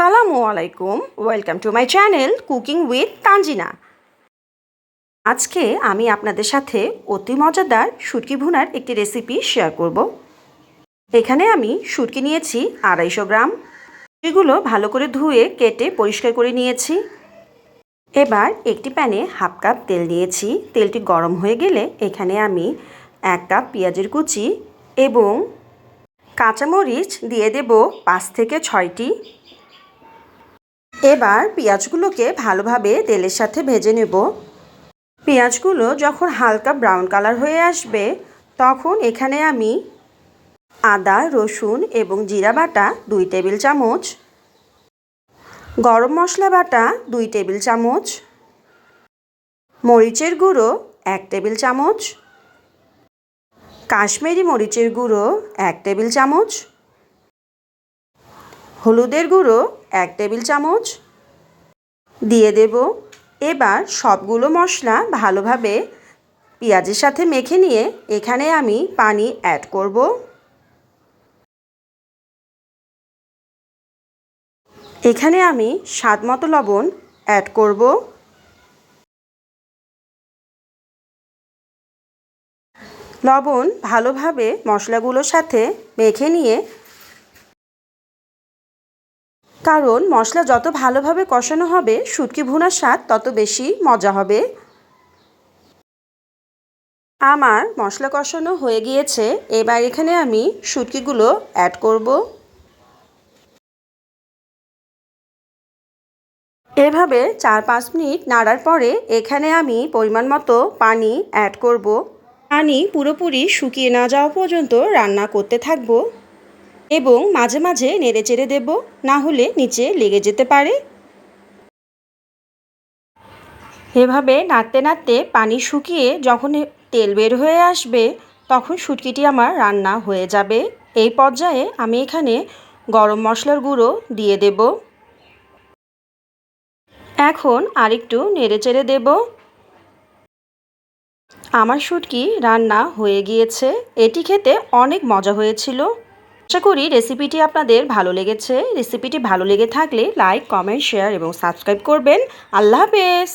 আসসালামু আলাইকুম, welcome to my channel cooking with Tanzina. আজকে আমি আপনাদের সাথে অতি মজাদার শুটকি ভুনার একটি রেসিপি শেয়ার করব। এখানে আমি শুটকি নিয়েছি 250 গ্রাম। এগুলো ভালো করে ধুয়ে কেটে পরিষ্কার করে নিয়েছি। এবার একটি প্যানে হাফ কাপ তেল নিয়েছি। তেলটি গরম হয়ে গেলে এখানে আমি 1 কাপ পেঁয়াজের কুচি এবং কাঁচামরিচ দিয়ে দেব 5 থেকে 6টি। এবার পেঁয়াজগুলোকে ভালোভাবে তেলের সাথে ভেজে নেব। পেঁয়াজগুলো যখন হালকা ব্রাউন কালার হয়ে আসবে তখন এখানে আমি আদা, রসুন এবং জিরা বাটা 2 টেবিল চামচ, গরম মশলা বাটা 2 টেবিল চামচ, মরিচের গুঁড়ো 1 টেবিল চামচ, কাশ্মীরি মরিচের গুঁড়ো 1 টেবিল চামচ, হলুদের গুঁড়ো 1 টেবিল চামচ দিয়ে দেব। এবার সবগুলো মশলা ভালোভাবে পেঁয়াজের সাথে মেখে নিয়ে এখানে আমি পানি অ্যাড করব। এখানে আমি স্বাদ মতো লবণ অ্যাড করব। লবণ ভালোভাবে মশলাগুলোর সাথে মেখে নিয়ে, কারণ মশলা যত ভালোভাবে কষানো হবে শুটকি ভুনার স্বাদ তত বেশি মজা হবে। আমার মশলা কষানো হয়ে গিয়েছে। এবার এখানে আমি শুটকিগুলো অ্যাড করব। এভাবে 4-5 মিনিট নাড়ার পরে এখানে আমি পরিমাণ মতো পানি অ্যাড করব। পানি পুরোপুরি শুকিয়ে না যাওয়া পর্যন্ত রান্না করতে থাকব এবং মাঝে মাঝে নেড়ে চেড়ে দেব, না হলে নিচে লেগে যেতে পারে। এভাবে নাড়তে নাড়তে পানি শুকিয়ে যখন তেল বের হয়ে আসবে তখন শুটকিটি আমার রান্না হয়ে যাবে। এই পর্যায়ে আমি এখানে গরম মশলার গুঁড়ো দিয়ে দেব। এখন আরেকটু নেড়েচেড়ে দেব। আমার শুটকি রান্না হয়ে গিয়েছে। এটি খেতে অনেক মজা হয়েছিল। আশা করি রেসিপিটি আপনাদের ভালো লেগেছে। রেসিপিটি ভালো লেগে থাকলে লাইক, কমেন্ট, শেয়ার এবং সাবস্ক্রাইব করবেন। আল্লাহ হাফেজ।